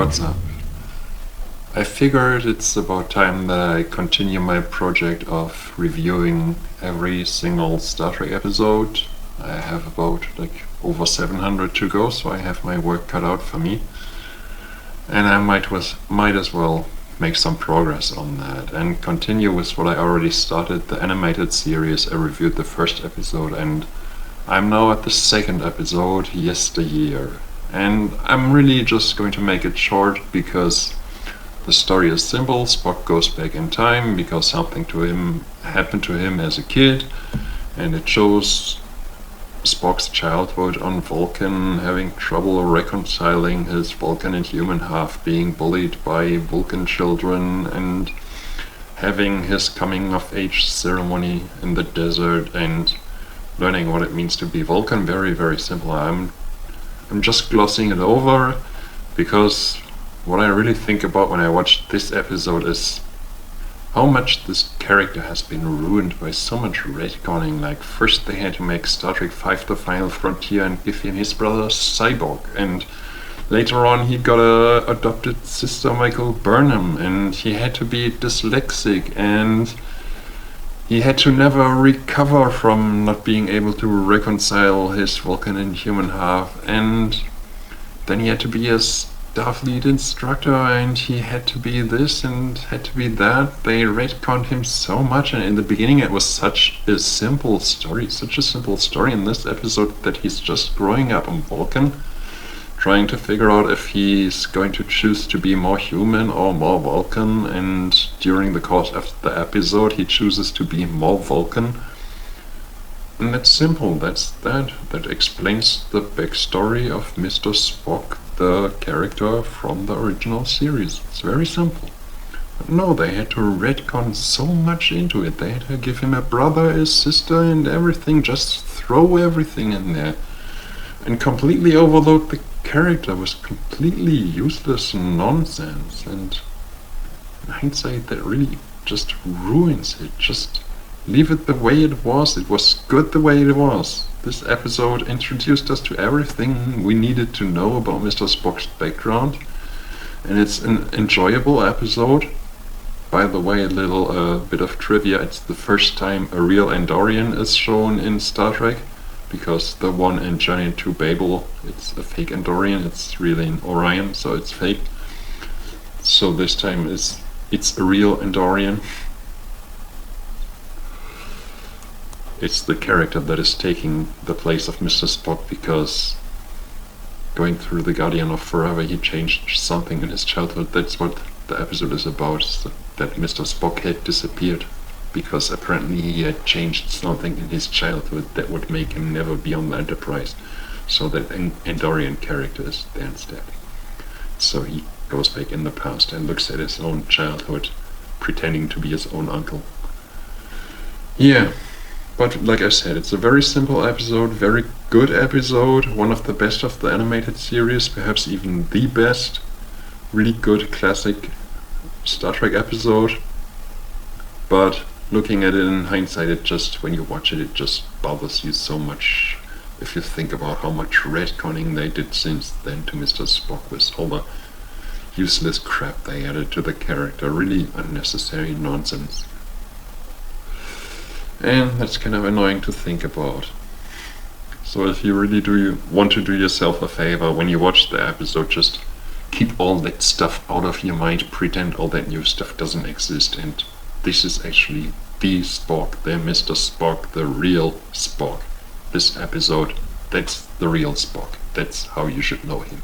what's up? I figured it's about time that I continue my project of reviewing every single Star Trek episode. I have about over 700 to go, so I have my work cut out for me. And I might as well make some progress on that and continue with what I already started, the animated series. I reviewed the first episode and I'm now at the second episode, Yesteryear. And I'm really just going to make it short because the story is simple. Spock goes back in time because something to him happened to him as a kid, and it shows Spock's childhood on Vulcan, having trouble reconciling his Vulcan and human half, being bullied by Vulcan children, and having his coming of age ceremony in the desert and learning what it means to be Vulcan. Very, very simple. I'm just glossing it over because what I really think about when I watch this episode is how much this character has been ruined by so much retconning. Like, first they had to make Star Trek V The Final Frontier and give him his brother Cyborg, and later on he got a adopted sister, Michael Burnham, and he had to be dyslexic, and he had to never recover from not being able to reconcile his Vulcan and human half, and then he had to be a Starfleet instructor, and he had to be this and had to be that. They retconned him so much, and in the beginning it was such a simple story in this episode that he's just growing up on Vulcan, trying to figure out if he's going to choose to be more human or more Vulcan, and during the course of the episode he chooses to be more Vulcan. And that's simple, that explains the backstory of Mr. Spock, the character from the original series. It's very simple. But no, they had to retcon so much into it. They had to give him a brother, a sister, and everything, just throw everything in there and completely overload the character with completely useless nonsense, and in hindsight that really just ruins it. Just leave it the way it was. It was good the way it was. This episode introduced us to everything we needed to know about Mr. Spock's background, and it's an enjoyable episode. By the way, a little bit of trivia: it's the first time a real Andorian is shown in Star Trek, because the one in Journey to Babel, it's a fake Andorian. It's really an Orion, so it's fake. So this time it's a real Andorian. It's the character that is taking the place of Mr. Spock, because going through the Guardian of Forever he changed something in his childhood. That's what the episode is about, that Mr. Spock had disappeared because apparently he had changed something in his childhood that would make him never be on the Enterprise. So that an Andorian character is there instead. So he goes back in the past and looks at his own childhood, pretending to be his own uncle. Yeah. But like I said, it's a very simple episode, very good episode, one of the best of the animated series, perhaps even the best. Really good classic Star Trek episode. But looking at it in hindsight, when you watch it, it just bothers you so much if you think about how much retconning they did since then to Mr. Spock, with all the useless crap they added to the character. Really unnecessary nonsense. And that's kind of annoying to think about. So if you really want to do yourself a favor when you watch the episode, just keep all that stuff out of your mind, pretend all that new stuff doesn't exist, and this is actually the Spock, the Mr. Spock, the real Spock. This episode, that's the real Spock. That's how you should know him.